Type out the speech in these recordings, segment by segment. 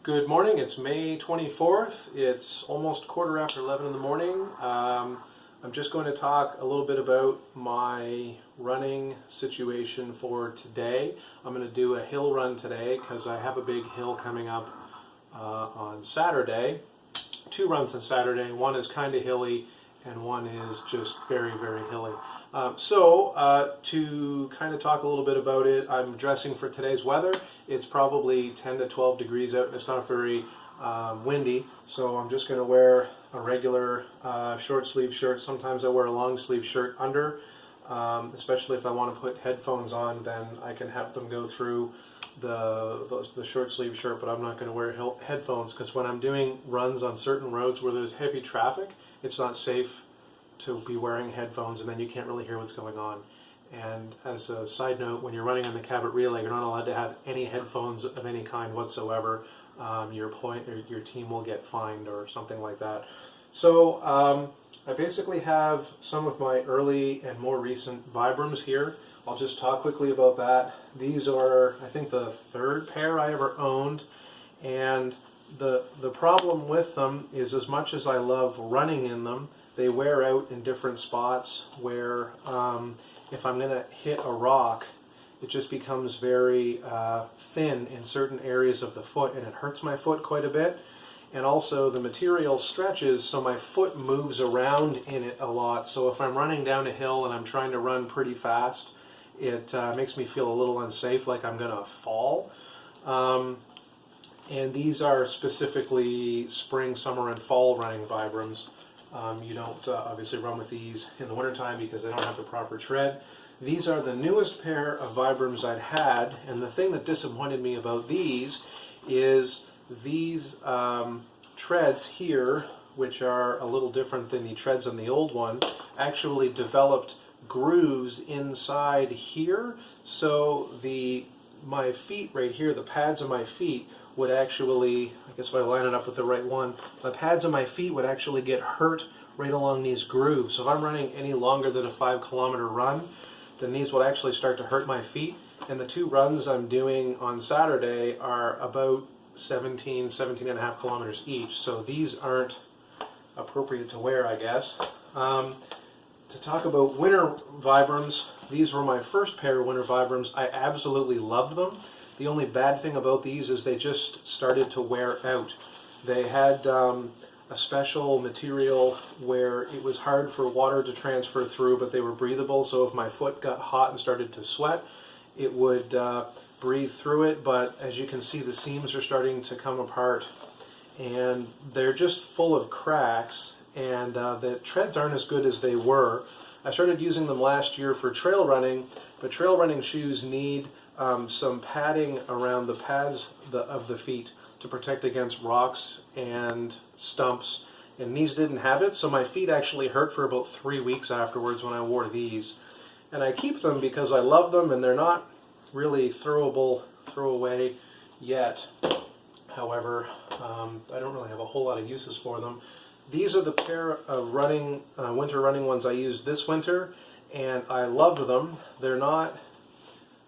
Good morning, it's May 24th. It's almost 11:15 in the morning. I'm just going to talk a little bit about my running situation for today. I'm going to do a hill run today because I have a big hill coming up on Saturday. Two runs on Saturday. One is kind of hilly and one is just very, very hilly. To kind of talk a little bit about it, I'm dressing for today's weather. It's probably 10 to 12 degrees out and it's not very windy, so I'm just going to wear a regular short sleeve shirt. Sometimes I wear a long sleeve shirt under, especially if I want to put headphones on, then I can have them go through the short sleeve shirt, but I'm not going to wear headphones because when I'm doing runs on certain roads where there's heavy traffic, it's not safe to be wearing headphones, and then you can't really hear what's going on. And as a side note, when you're running on the Cabot Relay, you're not allowed to have any headphones of any kind whatsoever. Your team will get fined or something like that. So I basically have some of my early and more recent Vibrams here. I'll just talk quickly about that. These are, I think, the third pair I ever owned, and the problem with them is, as much as I love running in them, they wear out in different spots where if I'm going to hit a rock, it just becomes very thin in certain areas of the foot, and it hurts my foot quite a bit. And also the material stretches, so my foot moves around in it a lot. So if I'm running down a hill and I'm trying to run pretty fast, it makes me feel a little unsafe, like I'm going to fall. And these are specifically spring, summer, and fall running Vibrams. You don't obviously run with these in the wintertime because they don't have the proper tread. These are the newest pair of Vibrams I'd had, and the thing that disappointed me about these is these treads here, which are a little different than the treads on the old one, actually developed grooves inside here. So my feet right here, the pads of my feet, would actually, I guess if I line it up with the right one, the pads of my feet would actually get hurt right along these grooves. So if I'm running any longer than a 5-kilometer run, then these will actually start to hurt my feet. And the two runs I'm doing on Saturday are about 17 and a half kilometers each. So these aren't appropriate to wear, I guess. To talk about winter Vibrams, these were my first pair of winter Vibrams. I absolutely loved them. The only bad thing about these is they just started to wear out. They had a special material where it was hard for water to transfer through, but they were breathable, so if my foot got hot and started to sweat, it would breathe through it. But as you can see, the seams are starting to come apart, and they're just full of cracks, and the treads aren't as good as they were. I started using them last year for trail running, but trail running shoes need some padding around the pads of the feet to protect against rocks and stumps, and these didn't have it, so my feet actually hurt for about 3 weeks afterwards when I wore these. And I keep them because I love them, and they're not really throwaway yet. However, I don't really have a whole lot of uses for them. These are the pair of winter running ones I used this winter, and I loved them. They're not,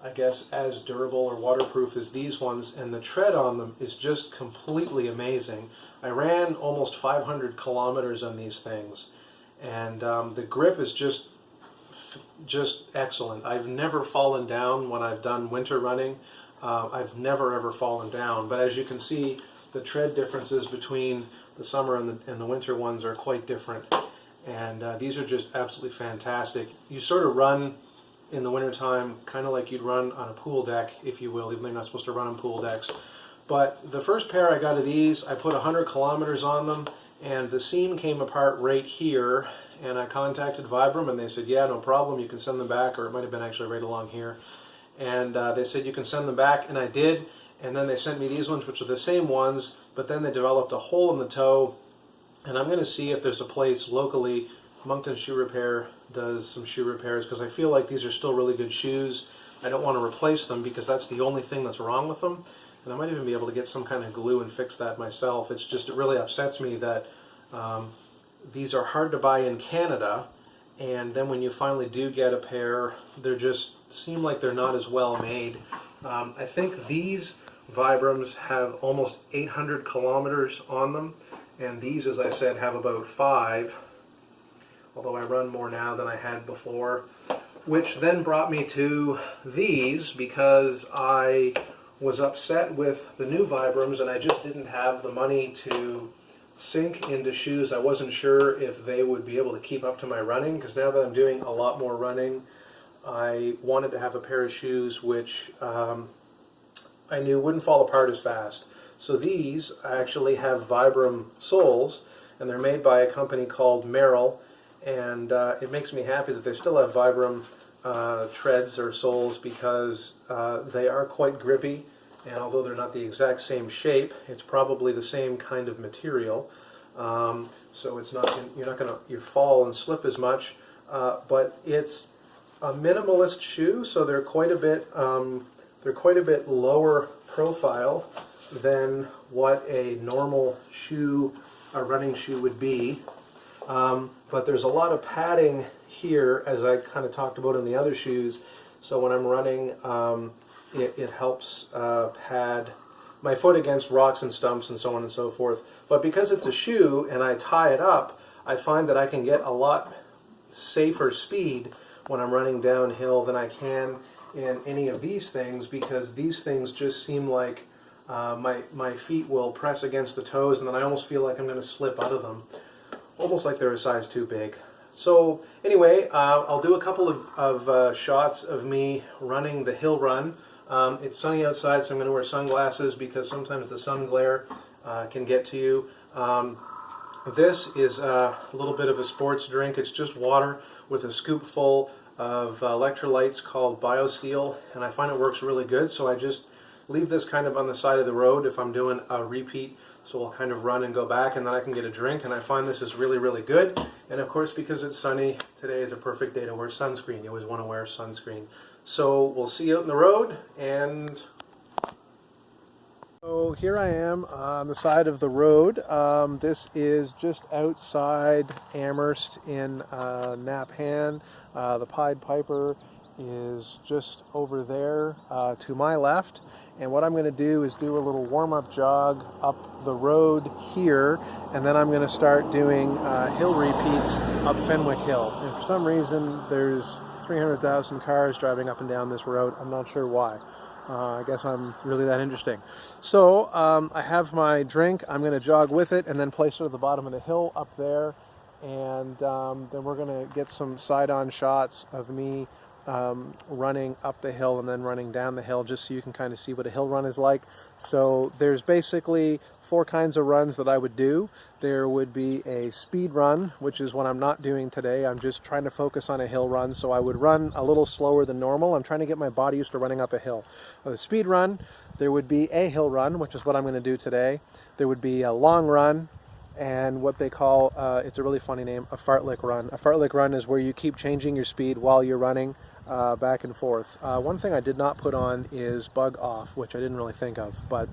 I guess, as durable or waterproof as these ones, and the tread on them is just completely amazing. I ran almost 500 kilometers on these things, and the grip is just excellent. I've never fallen down when I've done winter running. I've never ever fallen down, but as you can see, the tread differences between the summer and the winter ones are quite different, and these are just absolutely fantastic. You sort of run in the wintertime kind of like you'd run on a pool deck, if you will, even though you're not supposed to run on pool decks. But the first pair I got of these, I put 100 kilometers on them, and the seam came apart right here, and I contacted Vibram, and they said, yeah, no problem, you can send them back, or it might have been actually right along here. And they said you can send them back, and I did, and then they sent me these ones, which are the same ones, but then they developed a hole in the toe, and I'm going to see if there's a place locally. Moncton Shoe Repair does some shoe repairs, because I feel like these are still really good shoes. I don't want to replace them because that's the only thing that's wrong with them, and I might even be able to get some kind of glue and fix that myself. It's just, it really upsets me that these are hard to buy in Canada, and then when you finally do get a pair, they just seem like they're not as well made. I think these Vibrams have almost 800 kilometers on them, and these, as I said, have about 5, although I run more now than I had before, which then brought me to these because I was upset with the new Vibrams and I just didn't have the money to sink into shoes. I wasn't sure if they would be able to keep up to my running, because now that I'm doing a lot more running, I wanted to have a pair of shoes which I knew wouldn't fall apart as fast. So these actually have Vibram soles, and they're made by a company called Merrell, and it makes me happy that they still have Vibram treads or soles, because they are quite grippy, and although they're not the exact same shape, it's probably the same kind of material. So it's not, you're not going to fall and slip as much, but it's a minimalist shoe, so they're quite a bit lower profile than what a normal shoe, a running shoe, would be. But there's a lot of padding here, as I kind of talked about in the other shoes. So when I'm running, it helps pad my foot against rocks and stumps and so on and so forth. But because it's a shoe and I tie it up, I find that I can get a lot safer speed when I'm running downhill than I can in any of these things, because these things just seem like my feet will press against the toes, and then I almost feel like I'm going to slip out of them, almost like they're a size too big. So anyway, I'll do a couple of shots of me running the hill run. It's sunny outside, so I'm going to wear sunglasses because sometimes the sun glare can get to you. This is a little bit of a sports drink. It's just water with a scoop full of electrolytes called BioSteel, and I find it works really good. So I just leave this kind of on the side of the road if I'm doing a repeat. So I'll kind of run and go back, and then I can get a drink, and I find this is really, really good. And of course, because it's sunny, today is a perfect day to wear sunscreen. You always want to wear sunscreen. So we'll see you out in the road, and so here I am on the side of the road. This is just outside Amherst in Naphan. The Pied Piper is just over there to my left. And what I'm going to do is do a little warm-up jog up the road here, and then I'm going to start doing hill repeats up Fenwick Hill. And for some reason, there's 300,000 cars driving up and down this road. I'm not sure why. I guess I'm really that interesting. So I have my drink. I'm going to jog with it and then place it at the bottom of the hill up there. And then we're going to get some side-on shots of me running up the hill and then running down the hill, just so you can kind of see what a hill run is like. So there's basically 4 kinds of runs that I would do. There would be a speed run, which is what I'm not doing today. I'm just trying to focus on a hill run, so I would run a little slower than normal. I'm trying to get my body used to running up a hill. The speed run, there would be a hill run, which is what I'm going to do today. There would be a long run, and what they call, it's a really funny name, a fartlek run. A fartlek run is where you keep changing your speed while you're running back and forth. One thing I did not put on is bug off, which I didn't really think of, but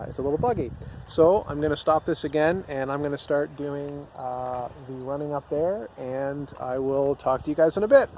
it's a little buggy. So I'm going to stop this again, and I'm going to start doing the running up there, and I will talk to you guys in a bit.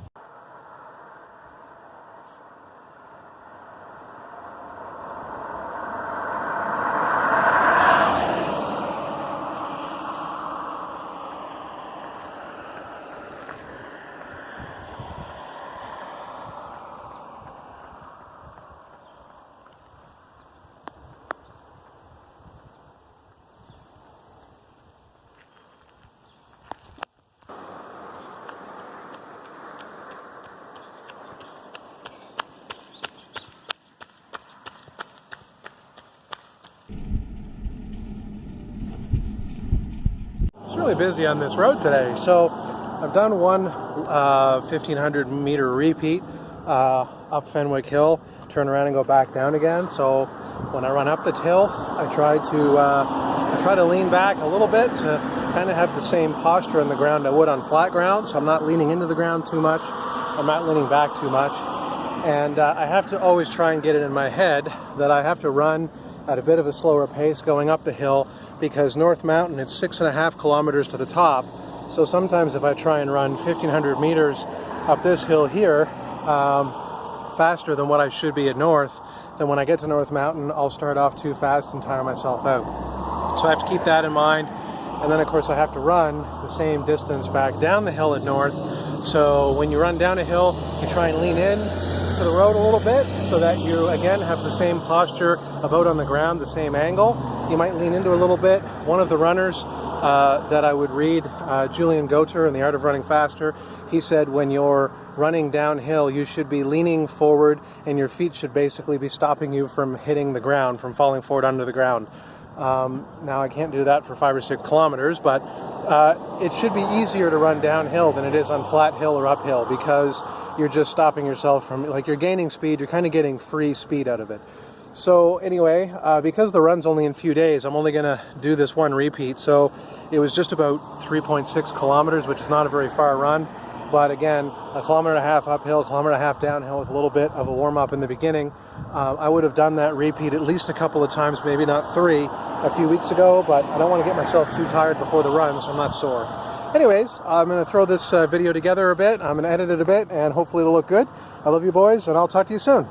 It's really busy on this road today. So I've done one 1,500 meter repeat up Fenwick Hill, turn around and go back down again. So when I run up the hill, I try to lean back a little bit to kind of have the same posture on the ground I would on flat ground. So I'm not leaning into the ground too much. I'm not leaning back too much. And I have to always try and get it in my head that I have to run at a bit of a slower pace going up the hill, because North Mountain, it's 6.5 kilometers to the top. So sometimes if I try and run 1,500 meters up this hill here, faster than what I should be at North, then when I get to North Mountain, I'll start off too fast and tire myself out. So I have to keep that in mind. And then of course I have to run the same distance back down the hill at North. So when you run down a hill, you try and lean in to the road a little bit so that you again have the same posture about on the ground, the same angle. You might lean into a little bit. One of the runners that I would read, Julian in The Art of Running Faster, he said when you're running downhill, you should be leaning forward and your feet should basically be stopping you from hitting the ground, from falling forward under the ground. Now I can't do that for 5 or 6 kilometers, but it should be easier to run downhill than it is on flat hill or uphill, because you're just stopping yourself from, like, you're gaining speed, you're kind of getting free speed out of it. So anyway, because the run's only in a few days, I'm only going to do this one repeat. So it was just about 3.6 kilometers, which is not a very far run. But again, 1.5 kilometers uphill, 1.5 kilometers downhill with a little bit of a warm-up in the beginning. I would have done that repeat at least a couple of times, maybe not 3, a few weeks ago, but I don't want to get myself too tired before the run, so I'm not sore. Anyways, I'm going to throw this video together a bit, I'm going to edit it a bit, and hopefully it'll look good. I love you boys, and I'll talk to you soon.